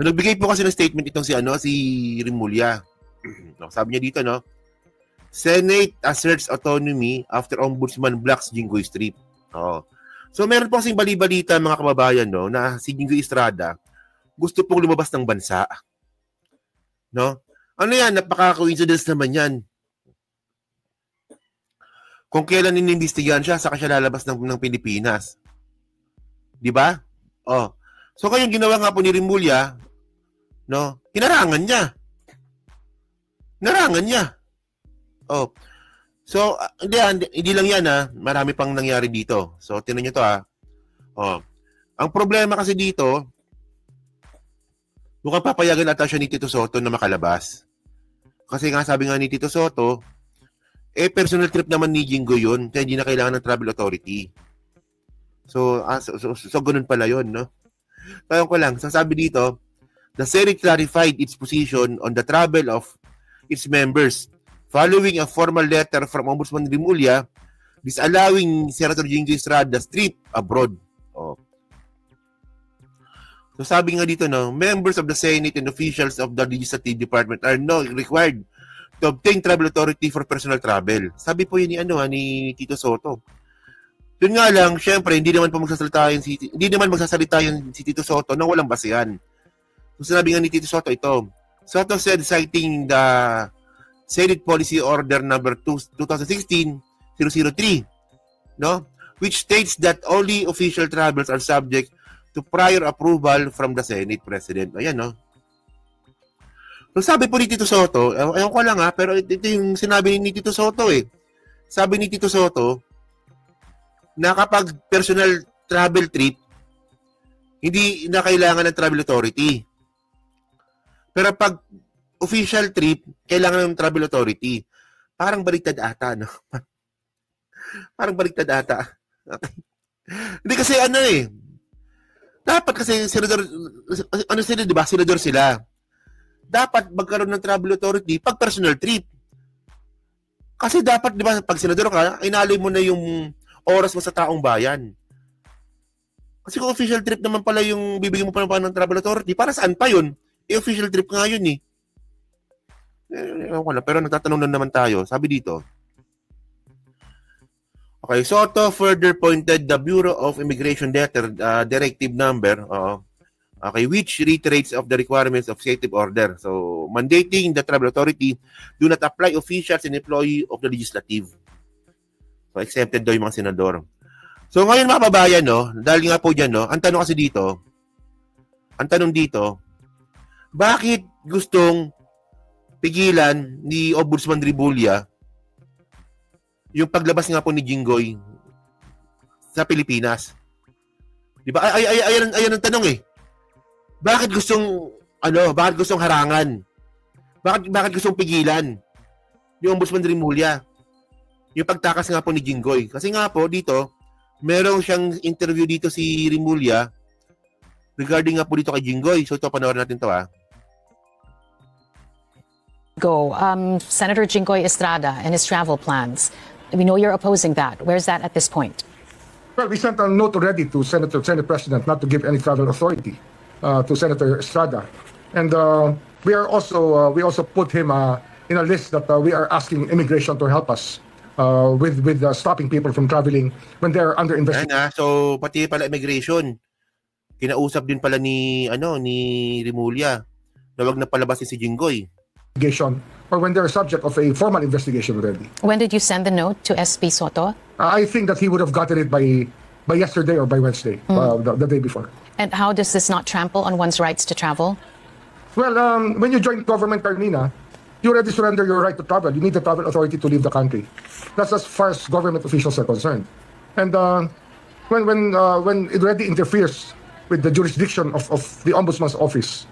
So, nagbigay po kasi ng statement itong si Rimulya. Sabi niya dito, no? Senate asserts autonomy after Ombudsman blocks Jinggoy trip. Oh. So, meron po kasing bali-balita mga kababayan, no, na si Jinggoy Estrada gusto pong lumabas ng bansa. No? Ano yan? Napaka-coincidence naman yan. Kung kailan inimbestigahan siya, saka siya lalabas ng Pilipinas. Di ba? Oh. So, kayong ginawa nga po ni Rimulya, no? Hinarangan niya. Narangan niya. Oh. So, hindi lang yan, ha. Marami pang nangyari dito. So, tinan niyo to, ha. Oh. Ang problema kasi dito, mukhang papayagan ata siya ni Tito Sotto na makalabas. Kasi nga sabi nga ni Tito Sotto, personal trip naman ni Jinggoy yun, kaya hindi na kailangan ng travel authority. So ganun pala yun, no? Kaya ko lang, sasabi dito, the Senate clarified its position on the travel of its members following a formal letter from Ombudsman Rimulya disallowing Senator Jinggoy Estrada's trip abroad. Oh. So sabi nga dito, no, members of the Senate and officials of the Legislative Department are not required to obtain travel authority for personal travel. Sabi po yun ni Tito Sotto. Yun nga lang, syempre, hindi naman magsasalita yung si Tito Sotto nang walang basehan. So sinabi nga ni Tito Sotto ito. Sotto said, citing the Senate Policy Order number 2016-003, no, which states that only official travels are subject to prior approval from the Senate President. Ayan, no? So sabi po ni Tito Sotto, ewan ko lang pero ito yung sinabi ni Tito Sotto eh. Sabi ni Tito Sotto, na kapag personal travel trip, hindi na kailangan ng travel authority. Pero pag official trip, kailangan ng travel authority. Parang baliktad ata, no? Parang baliktad ata. Okay. Hindi kasi dapat kasi senador, sila, di ba? Senador sila. Dapat magkaroon ng travel authority pag personal trip. Kasi dapat, di ba, pag senador ka, inalay mo na yung oras mo sa taong bayan. Kasi kung official trip naman pala yung bibigyan mo pa ng travel authority, para saan pa yun? Official trip nga yun eh. Pero nagtatanong na naman tayo. Sabi dito, okay, Sotto further pointed the Bureau of Immigration Directive number, okay, which reiterates of the requirements of executive order. So, mandating the travel authority do not apply officials and employee of the legislative. So, exempted daw yung mga senador. So, ngayon mga kababayan, no, dahil nga po dyan, no, ang tanong dito, bakit gustong pigilan ni Ombudsman Rimulya yung paglabas nga po ni Jinggoy sa Pilipinas? Di ba? Ayan ang tanong eh. Bakit gustong harangan? Bakit gustong pigilan yung Ombudsman Rimulya yung pagtakas nga po ni Jinggoy? Kasi nga po dito, merong siyang interview dito si Rimulya regarding nga po dito kay Jinggoy. So ito, panoorin natin to Senator Jinggoy Estrada and his travel plans. We know you're opposing that. Where's that at this point? Well, we sent a note already to Senate President not to give any travel authority to Senator Estrada, and we also put him in a list that we are asking immigration to help us with stopping people from traveling when they're under investigation. So pati pala immigration, kinausap din pala ni Rimulya na wag na palabas si Jinggoy. Or when they're subject of a formal investigation already. When did you send the note to SP Sotto? I think that he would have gotten it by yesterday or by Wednesday, the day before. And how does this not trample on one's rights to travel? Well, when you join government, Carmina, you already surrender your right to travel. You need the travel authority to leave the country. That's as far as government officials are concerned. And when it already interferes with the jurisdiction of the Ombudsman's office,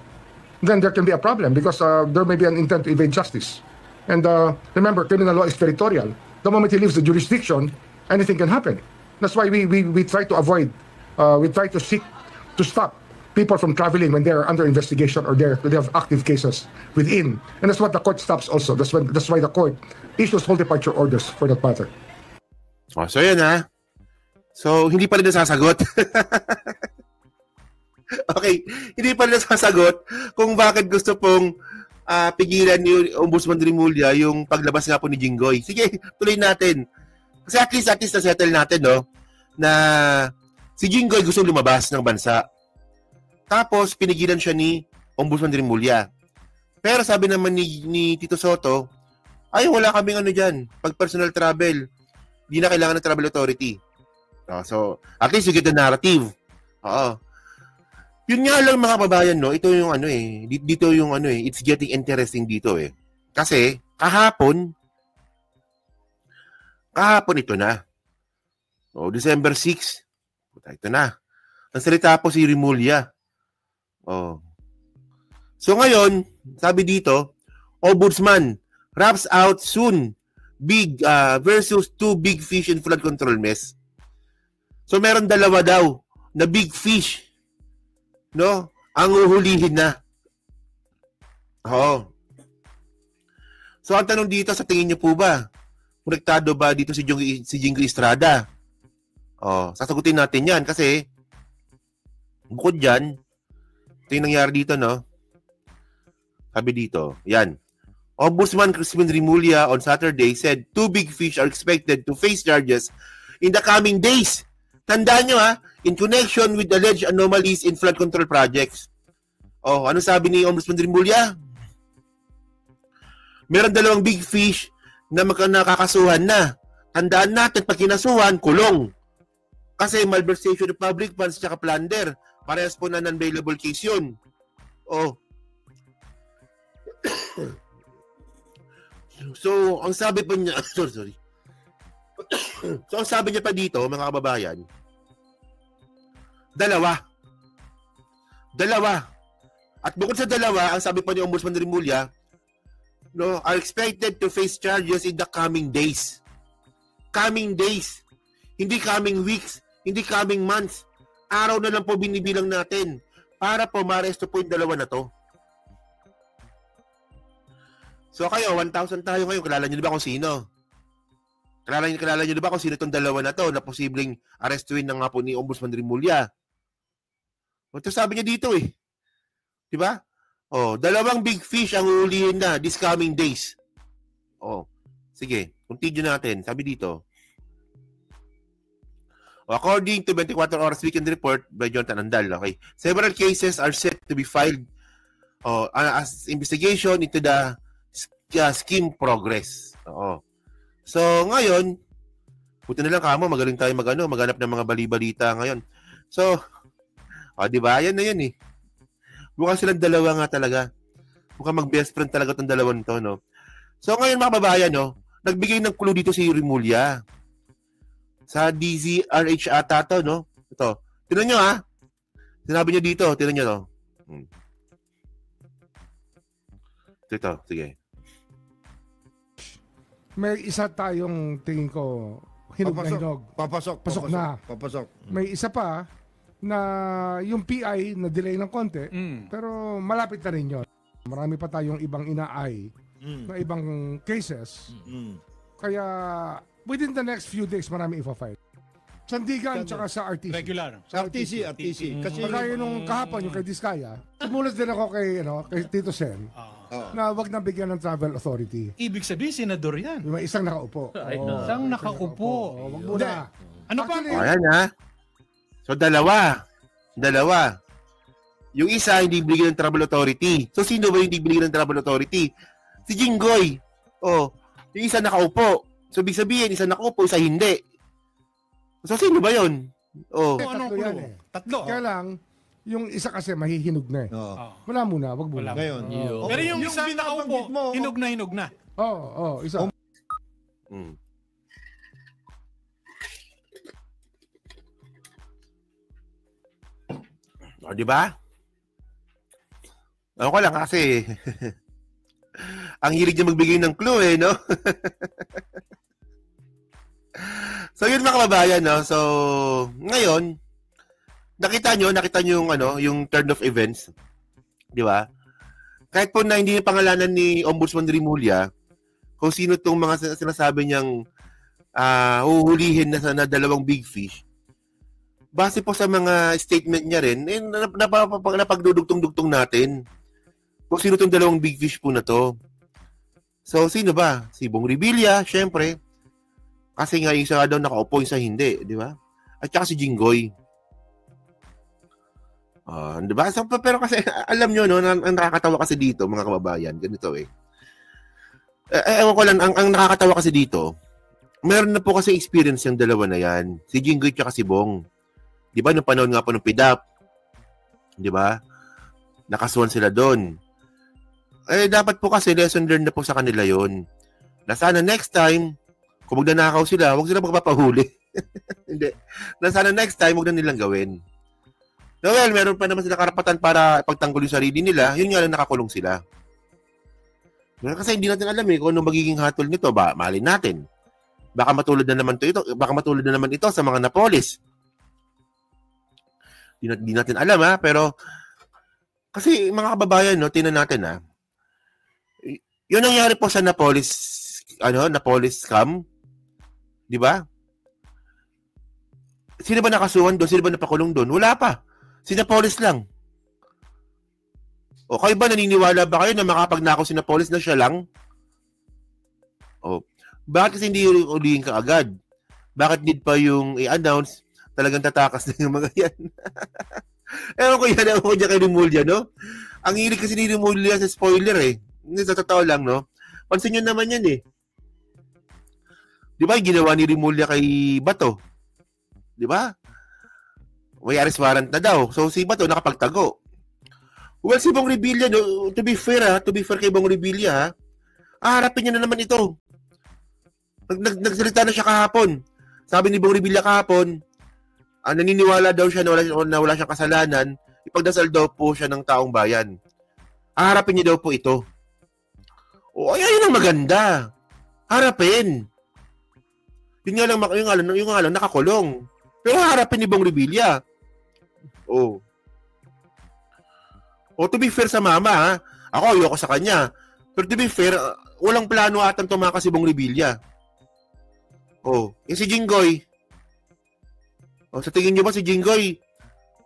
then there can be a problem because there may be an intent to evade justice. And remember, criminal law is territorial. The moment he leaves the jurisdiction, anything can happen. That's why we try to avoid, we try to seek to stop people from traveling when they are under investigation or they have active cases within. And that's what the court stops also. That's why the court issues whole departure orders for that matter. So yun So hindi pa rin nasasagot. Okay, hindi pa nila sasagot kung bakit gusto pong pigilan ni Ombudsman Rimulya yung paglabas nga po ni Jinggoy. Sige, tuloy natin. Kasi at least na-settle natin, no? Na si Jinggoy gusto lumabas ng bansa. Tapos, pinigilan siya ni Ombudsman Rimulya. Pero sabi naman ni Tito Soto, ay, wala kaming ano dyan. Pag personal travel, hindi na kailangan ng travel authority. So, at least you get the narrative. Oo. Yun nga lang mga kababayan, no? Ito yung ano eh. Dito yung ano eh. It's getting interesting dito eh. Kasi, kahapon ito na. O, December 6. Ito na. Ang salita po si Rimulya. Oh. So ngayon, sabi dito, Ombudsman wraps out soon big versus 2 big fish in flood control mess. So meron dalawa daw na big fish, no? Ang uhulihin na. Oo. So ang tanong dito, sa tingin niyo po ba, konektado ba dito si Jinggoy Estrada? Oh, sasagutin natin 'yan kasi bukod diyan, ito yung nangyari dito, no? Sabi dito, yan. Ombudsman Crispin Rimulya on Saturday said 2 big fish are expected to face charges in the coming days. Tandaan nyo in connection with alleged anomalies in flood control projects. Oh, ano sabi ni Ombudsman Rimulya? Meron 2 big fish na nakakasuhan na. Tandaan natin, pag kinasuhan, kulong. Kasi malversation of public funds at plunder. Parehas po na non-bailable case yun. Oh. So, ang sabi pa niya, sorry. So, ang sabi niya pa dito, mga kababayan, dalawa. At bukod sa dalawa, ang sabi pa ni Ombudsman Rimulya, no, are expected to face charges in the coming days. Coming days. Hindi coming weeks. Hindi coming months. Araw na lang po binibilang natin para po ma-aresto po yung dalawa na to. So kayo, 1,000 tayo ngayon. Kilala niyo ba kung sino? Kilala niyo ba kung sino itong dalawa na to na posibleng arestuin na nga po ni Ombudsman Rimulya? Ito sabi niya dito eh. Di ba? Oh, 2 big fish ang uulihin na this coming days. Oh, sige. Continue natin. Sabi dito. According to 24 Hours Weekend Report by Jonathan Andal, okay, several cases are set to be filed as investigation into the scheme progress. Oo. So, ngayon, buti na lang kamo, magaling tayo maghanap ng mga bali-balita ngayon. So, di ba? Yan na yun eh. Mukhang silang dalawa nga talaga. Mukhang mag-best friend talaga itong dalawang to, no? So, ngayon mga kababayan, no, nagbigay ng clue dito si Rimulya. Sa DZRH ata to, no? Ito. Tingnan nyo, Sinabi niya dito. Tingnan nyo, no? Ito. Sige. May isa tayong tingin ko hinog na hinog. Pasok na. May isa pa na yung PI na delay ng konti, pero malapit na rin yun. Marami pa tayong ibang inaay na ibang cases. Kaya within the next few days, marami ipa-file. Sandigan tsaka sa RTC. Regular. Sa RTC. Kasi kaya nung kahapon, yung kay Diskaya, sumulat din ako kay Tito Sen na wag na bigyan ng travel authority. Ibig sabihin, senador yan. Yung isang nakaupo. Isang nakaupo. Wag muna. Ano pa? Ayan So, dalawa. Yung isa, hindi binigyan ng travel authority. So, sino ba yung hindi binigyan ng travel authority? Si Jinggoy. Oh, yung isa nakaupo. So, ibig sabihin, isa nakaupo, isa hindi. So, sino ba yun? Oh. Tatlo yan eh. Tatlo. Kaya lang, yung isa kasi mahihinog na eh. Wala muna, wag muna. Ngayon. Pero yung isa nakaupo, hinog na. Oo, isa. O, di ba? Ako lang kasi ang hilig niya magbigay ng clue eh, no? So, yun mga kababayan, no? So, ngayon, nakita nyo yung turn of events. Di ba? Kahit po na hindi na pangalanan ni Ombudsman Rimulya kung sino itong mga sinasabi niyang huhulihin na 2 big fish, base po sa mga statement niya rin, napagdudugtong-dugtong natin kung sino itong dalawang big fish po na to. So, sino ba? Si Bong Revilla, syempre. Kasi nga yung isa daw nakaupo, yung isa hindi, di ba? At saka si Jinggoy. Di ba? So, pero kasi, alam nyo, no, ang nakakatawa kasi dito, mga kababayan, ganito eh. Ewan ko lang, ang nakakatawa kasi dito, meron na po kasi experience yung dalawa na yan. Si Jinggoy at si Bong. Di ba, nung panahon nga po ng PDAP, di ba? Nakasuhan sila doon. Dapat po kasi lesson learned na po sa kanila yon. Na sana next time, kung magnanakaw sila, huwag sila magpapahuli. Hindi. Na sana next time, huwag na nilang gawin. No, well, meron pa naman sila karapatan para pagtanggol yung sarili nila. Yun nga lang nakakulong sila. Kasi hindi natin alam kung anong magiging hatol nito. Malin natin. Baka matulad na naman ito sa mga Napolis. Hindi natin alam pero kasi mga kababayan, no, tingnan natin yun nangyari po sa Napolis scam. Di ba? Sino ba nakasuhan doon? Sino ba napakulong doon? Wala pa. Si Napolis lang. O kayo ba naniniwala ba kayo na makapagnakaw si Napolis na siya lang? O, bakit kasi hindi ulihin ka agad? Bakit need pa yung i-announce? Talagang tatakas na yung mga yan. Ewan ko dyan kay Rimulya, no? Ang hilig kasi ni Rimulya sa spoiler Sa totoo lang, no? Pansin nyo naman yan Di ba, ginawa ni Rimulya kay Bato? Di ba? May arrest warrant na daw. So, si Bato nakapagtago. Well, si Bong Revilla, no, to be fair kay Bong Revilla, harapin niya na naman ito. Nagsalita na siya kahapon. Sabi ni Bong Revilla kahapon, naniniwala daw siya na wala siyang kasalanan, ipagdasal daw po siya ng taong bayan. Harapin niya daw po ito. O, ayun ang maganda. Harapin. Yung nga lang nakakulong. Pero harapin ni Bong Revilla. O, to be fair sa mama, ako ayoko sa kanya. Pero to be fair, walang plano atang tumakas si Bong Revilla. Si Jinggoy. Sa tingin niyo ba si Jinggoy,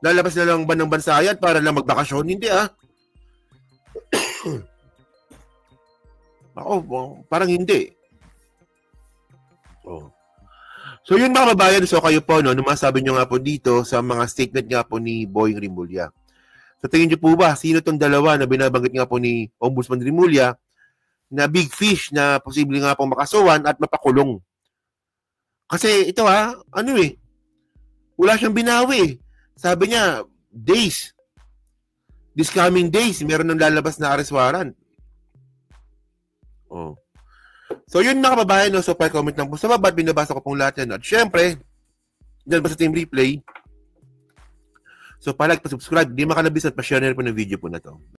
lalabas na lang ba ng bansayan para lang magbakasyon? Hindi parang hindi. So yun mga kababayan, so kayo po, no, masabi nyo nga po dito sa mga statement nga po ni Boying Rimulya. So tingin nyo po ba, sino tong dalawa na binabanggit nga po ni Ombudsman Rimulya na big fish na posible nga po makasuhan at mapakulong? Kasi ito wala siyang binawi. Sabi niya, days. This coming days, meron nang lalabas na arrest warrant. So yun mga kababayan, so pa-comment lang po sa baba at binabasa ko pong lahat yan. At syempre, dyan ba sa Team Replay, so pa-like, pa-subscribe, di makalabis at pa-share na rin po ng video po na to.